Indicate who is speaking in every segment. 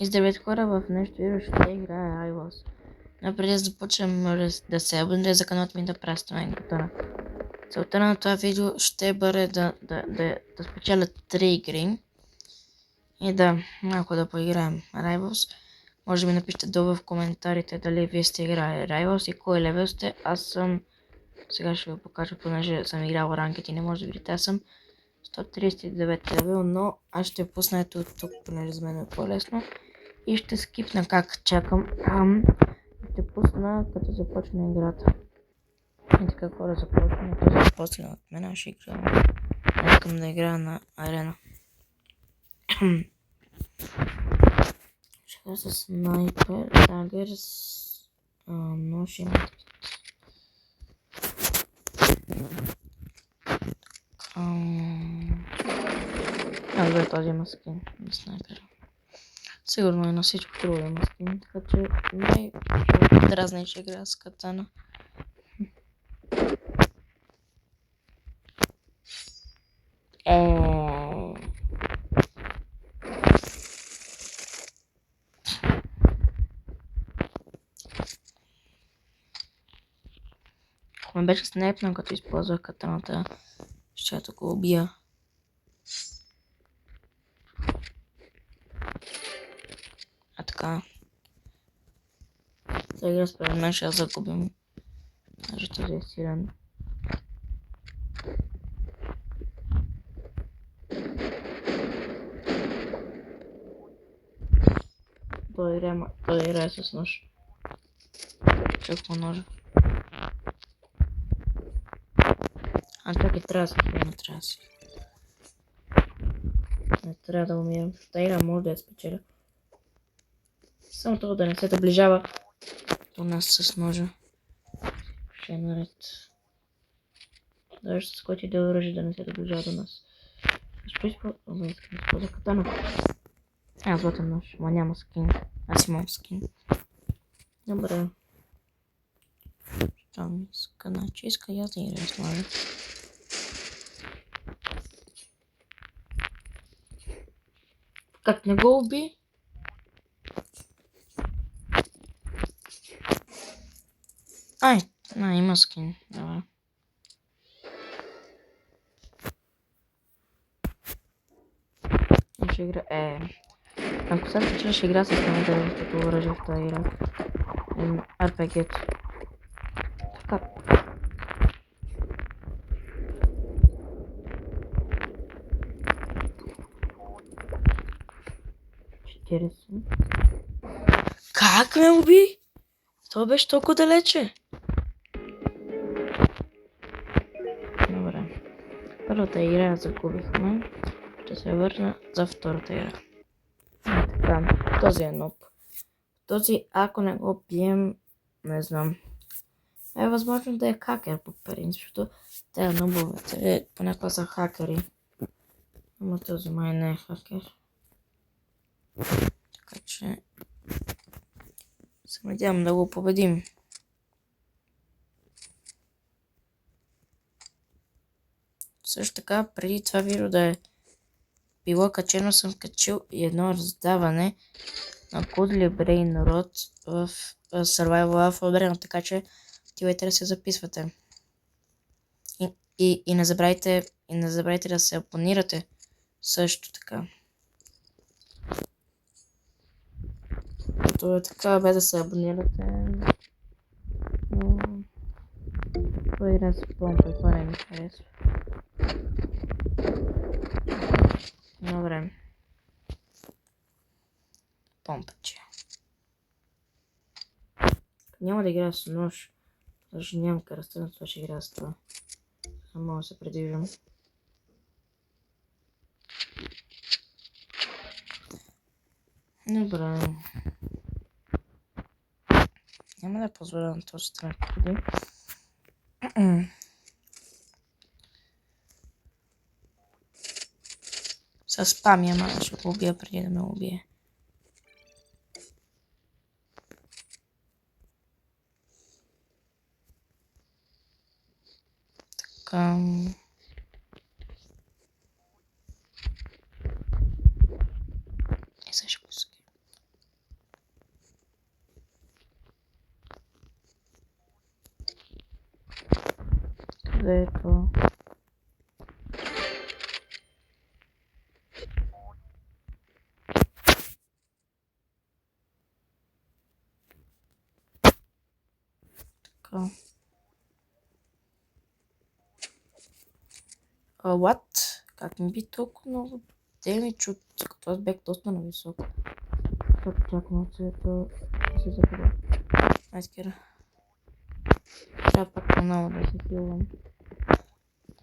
Speaker 1: И здравейте хора, в нещо и ще играе iWars. Но преди да започнем да се абонирате за каналът ми да пращаме бутона. Целта на това видео ще бъде да спечеля 3 игри и малко да поиграем iWars. Може да ми напишете долу в коментарите дали вие сте играли iWars и кой левел сте. Аз съм... Сега ще ви покажа, понеже съм играл ранкет и не може да видите. Аз съм 139 левел, но аз ще пусна ето тук, понеже за мен е по-лесно. И ще скипна как чакам. Ще пусна като започне играта. И така хора започна. Това започна от мен. Аз ще играм. Искам да играя на арена. Ще с снайпер, дагер с нож и метод. Добре, този има скин на снайпера. Сигурно и на всичко друго има скин, така че най-дразна ще играя с катана. Ако ме беше снайпнал, като използвах катаната, ще го убия. А така. Сега според мен ще загубим. Даже този е силен. Той играе с нож. Чух по ножа. Чакай, трябва да се хвана, Не трябва да умирам. Та игра може да я спечеля. Само това да не се доближава до нас с ножа. Ще е наред. Даже с който и да оръжие да не се доближава до нас. Защо използва катана? Златен нож, ама няма скин. Аз имам скин. Добре. Що ми иска? Значи иска я да играя с ножа. Как не го уби? Има скин. Давай. Ще игра... Ако съм спечеля, ще игра с най-дългото оръжие в тази игра. RPG-то. Така. Как ме уби? Това беше толкова далече. Добре. Първата игра загубихме. Ще се върна за втората игра. Така, този е ноб. Този, ако не го бием, не знам. Е възможно да е хакер по принцип, защото те нобовете понякога са хакери. Ама този май не е хакер. Така че се надявам да го победим. Също така, преди това видео да е било качено, съм качил и едно раздаване на Good Brain Rot в Survival Alpha Arena, така че отивайте да се записвате. И не забравяйте да се абонирате също така. То е така, бе да се абонирате. Но... това игра с помпа, това не ми харесва. Добре. Помпаче. Няма да играя с нож. Даже нямам кръста, на това ще играя с това. Само да се придвижвам. Добре. Няма да позволя на този страх победи. С спам ама ще го убия преди да ме убие. Така... И сега ще го скипна. да е това. Така. What? Как ми би толкова много демидж от... Като аз бях доста нависоко. Чакам от цвета да се забравя. Айскера. Трябва пак отново да се хилвам.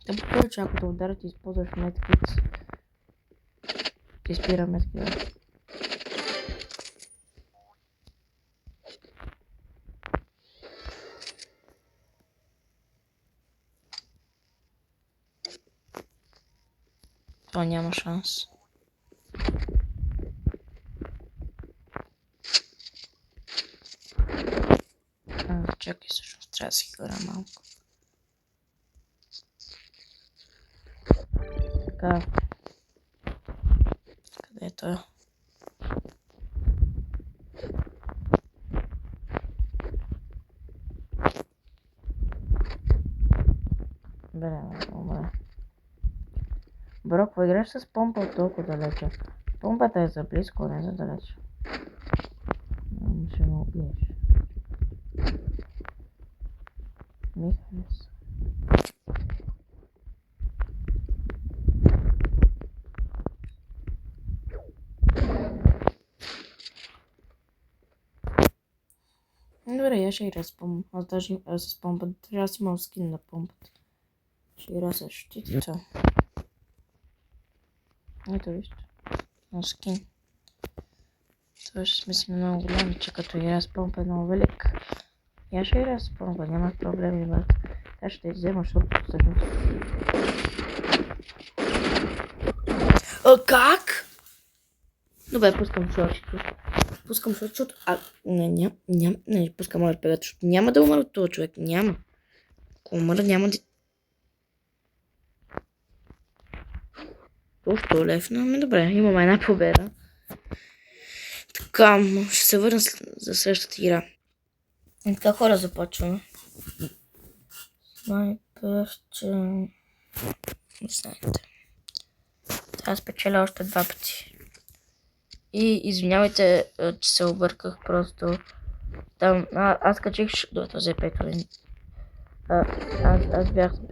Speaker 1: Те повече ако да ударят и използваш медкит. Ти спира медкит. Това няма шанс. Чакай, всъщност трябва да си хвърля малко. Така. Къде е той? Бре, умре. Бро, какво играеш с помпа от толкова далече? Помпата е за близко, не за далече. Ще ме убиеш. Михалес. Добре, я ще играя с помпа. Аз даже с помпата. Трябва да си имам скин на помпата. Ще играя с щитите. Ето вижте. На скин. Това ще смисля много голям, че като играя с помпа е много велик. Я ще играя с помпа, няма проблеми, брат. Аз ще взема шорт всъщност. Как? Добре, пускам шортчето. Пускам шортчето. Не, пускам моят пегата, защото няма да умра от този човек. Няма. Ако умра, няма да... Още левна. Ами добре, имаме една победа. Така, ще се върна за следващата игра. И така, хора, започваме. Снайпер, че... Не знаете. Аз спечеля още 2 пъти. И извинявайте, че се обърках просто. Там, аз качих до този петовин.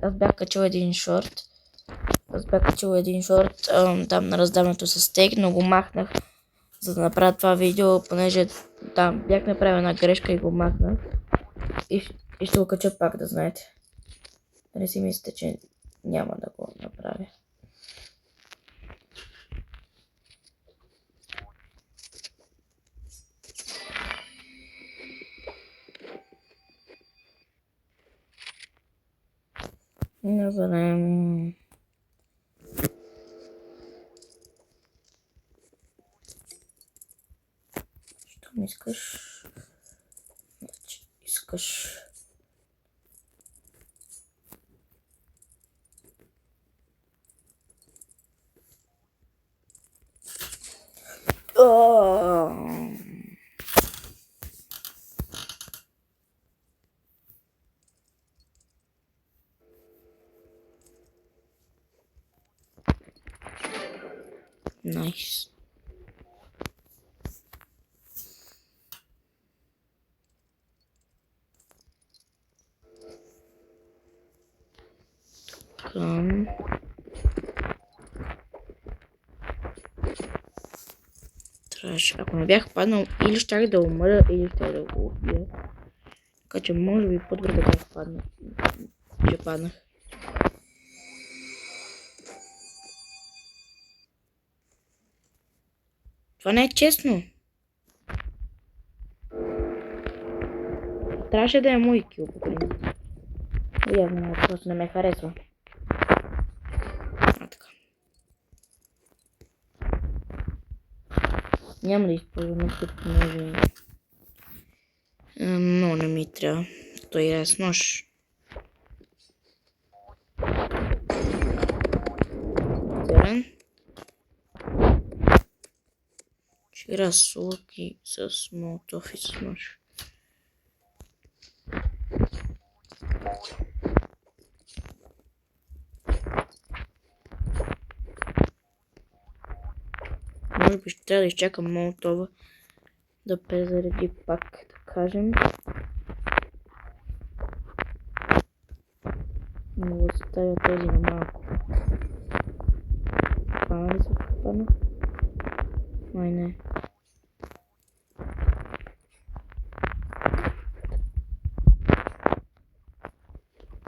Speaker 1: Аз бях качил един шорт. Там на раздаването с стейк, но го махнах, за да направя това видео, понеже там бях направил една грешка и го махнах. И ще го кача пак, да знаете. Да не си мислите, че няма да го направя. Добре. Що ми искаш? Значи, искаш... Nice. Трябваше, ако не бях паднал, или щях да умра, или щях да го убия. Така че може би по-добре да бях паднал. Че паднах. Това не е честно. Трябваше да е мой кил, по принцип. Явно просто не ме харесва. Така. Няма да използвам нещо, може... Но не ми трябва. Той играе с нож. Зелен. Ще играя с луки, с молотов и с нож. може би ще трябва да изчакам Молотова да презареди пак, да кажем. Мога да оставя този на малко. Хвана ли се хвана? Май не.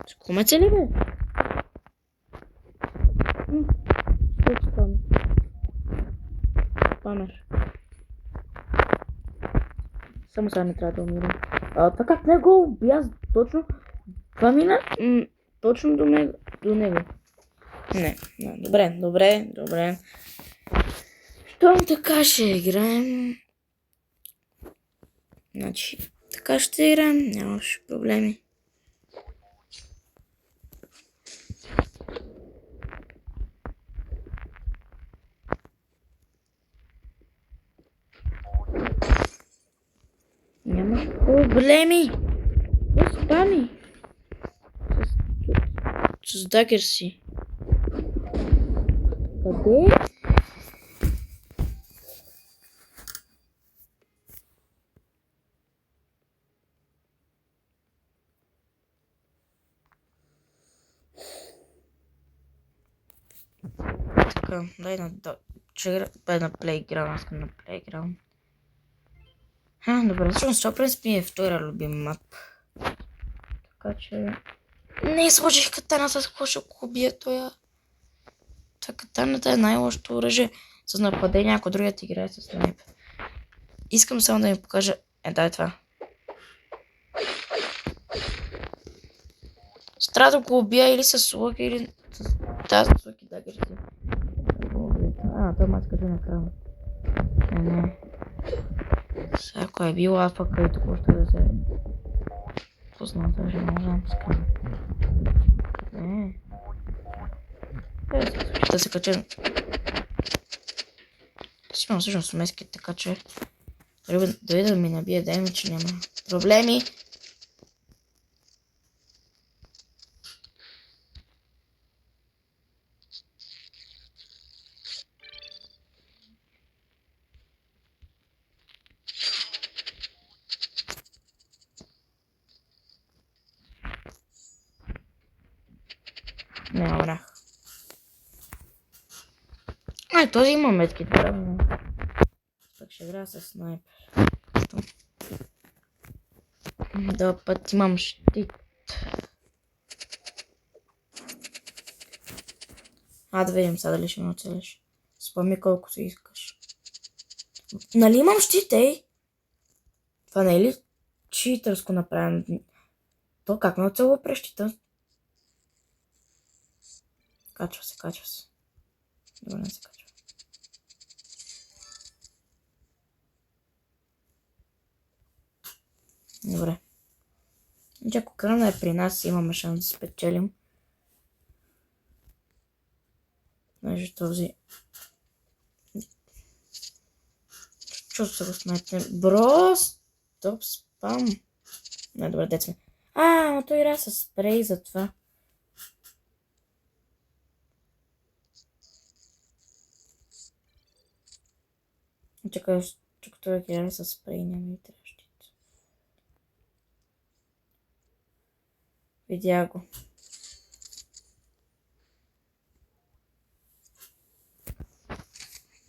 Speaker 1: Скумеца ли бе? Що стана? Памер. Само сега не трябва да умирам. Това как не го уби аз точно? Това мина точно до него. Не, добре. Щом така ще играем. Значи, така ще играем, нямаш проблеми. Нямаш проблеми. Спами. С дагер си. Къде? Така, дай на плейграунд, аз искам на плейграунд. Добре, всъщност това принцип ми е втора любим мап. Така че... Не сложих катаната, с какво ще го убия тоя. Та катаната е най-лошото оръжие с нападение, ако другият играе с снайп. Искам само да ми покажа... дай това. Трябва да го убия или с лък, или с тази с лък и дагер си. Това мацка да накрава. Не. Всяко е било, аз пък и току ще да се... Познал даже, не знам скъм. Не. Да се кача. Сигурно всъщност смески, така че... Дори да ми набие дайме, че няма проблеми. Не, орах. Този има метки, правилно. Пък ще игра с снайпер. Да, път имам щит. Да видим сега дали ще ме оцелиш. Спомни колко си искаш. Нали имам щит, ей? Това не е ли читърско направено? То как ме оцелва през щита? Качва се. Добре, не се качва. Добре. Ако крана е при нас, имаме шанс да спечелим. Значи този... Чувство се го снайпне. Бро, стоп спам. Не, добре, децме. Но той игра с спрей за това. Чакай, той игра с спрей, няма и трябващите. Видя го.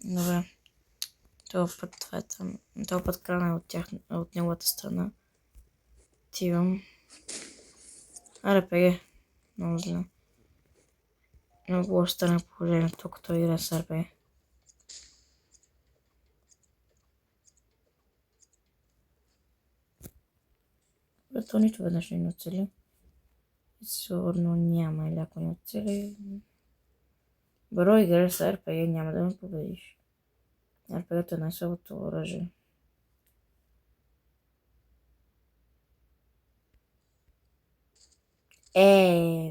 Speaker 1: Добре. Този път това е там. Този път крана е от неговата страна. Отивам. РПГ. Много зле. Много лошо стана положението, тук той игра с РПГ. То нито веднъж не ни оцели. Сигурно няма, или ако не оцели... Бро, играш с РПГ, няма да ме победиш. РПГ-то е най-слабото оръжие.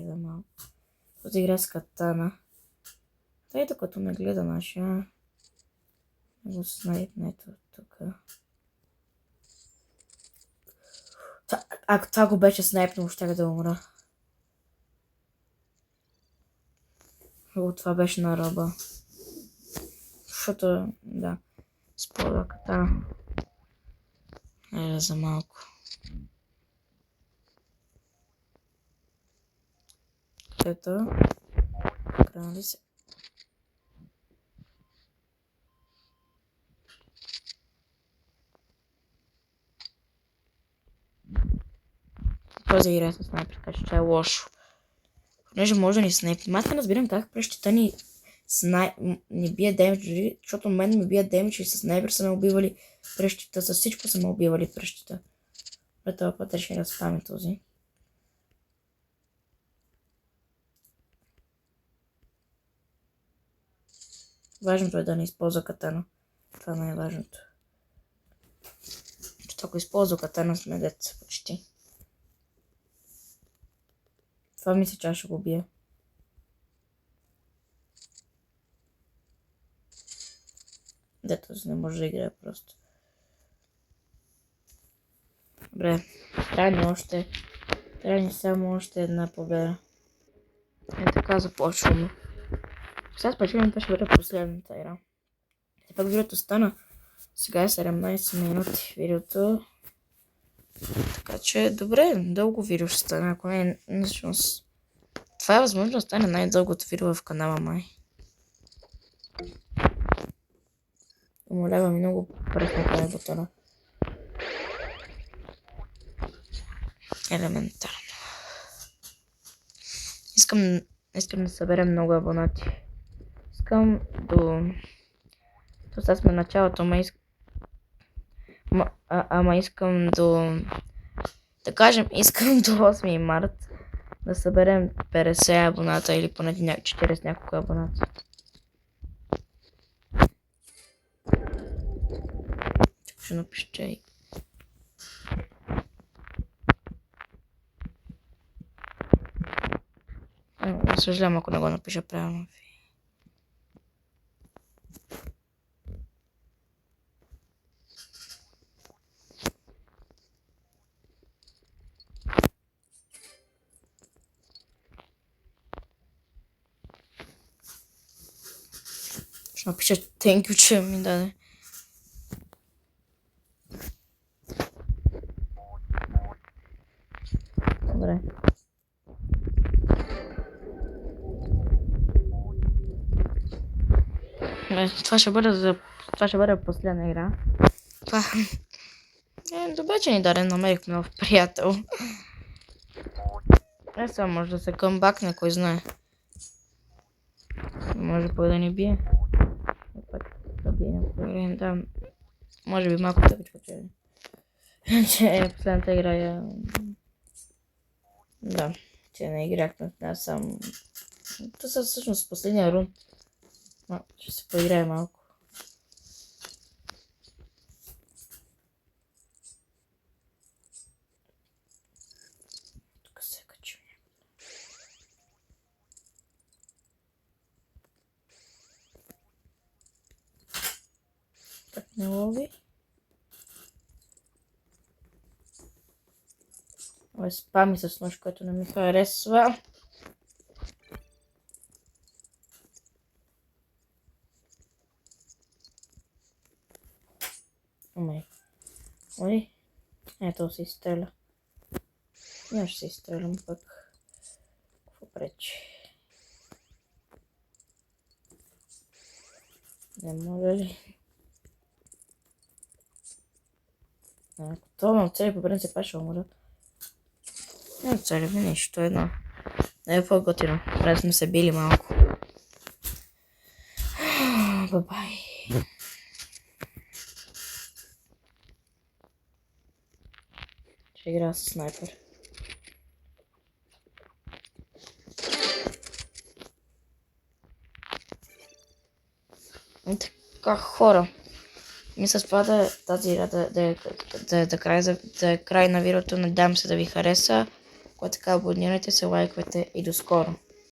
Speaker 1: За малко. Този игра с катана. Тъй докато не гледа нашия. Го снайпне тук. Ако това го беше снайпнало, ще да умра. Това беше на ръба. защото, да, използва катана. За малко. Ето, крали се. Този игра с снайпер, така че това е лошо. Понеже може да ни снайпи. Аз не разбирам как пръщите ни не бие демидж, защото мен ми бие демидж и с снайпер са ме убивали пръщите. С всичко са ме убивали пръщите. Това път реши да спаме този. Важното е да не използва катана. Това не е важното. Защото ако използва катана сме деца почти. Това мисля, че аз ще го бия. Дето не може да играе просто. Добре, трябва ни само още една победа. И така започваме. Сега спечелим, това ще бъде последната игра. И пак видеото стана. Сега е 17 минути видеото. Така че, добре, дълго видео ще стане, ако не е всъщност. Това е възможно да стане най-дългото видео в канала май. Умолявам много пръсно прави бутона. Елементарно. Искам да съберем много абонати. Искам сега сме началото, ама искам да кажем, искам до 8 март да съберем 50 абоната или поне 40 няколко абоната. Ще напишете. Съжалявам, ако не го напиша правилно. Ще напиша thank you, че ми даде. Добре. Това ще бъде последна игра. Това добре, че ни даде, намерихме нов приятел. Сега може да се къмбакне, кой знае. Може пък да ни бие. Да бие някой да. Може би малко да ви спечели. Че последната игра я... Да, че не играхме. Аз сам... Това са всъщност последния рунд. Ще се поиграе малко. Тук се качим. Так не лови. Спами с нож, който не ми харесва. Ой. Ето се изстреля. Я ще се изстрелям пък. Какво пречи? Не може ли? Това ме оцели по принцип, аз ще умрат. Не оцели ми нищо, едно. Не е по-готино. Трябва да сме се били малко. Бай-бай. Ще играя с снайпер. Така, хора. Мисля това да е тази игра да е край на видеото. Надявам се да ви хареса. Ако така, абонирайте се, лайквайте и до скоро.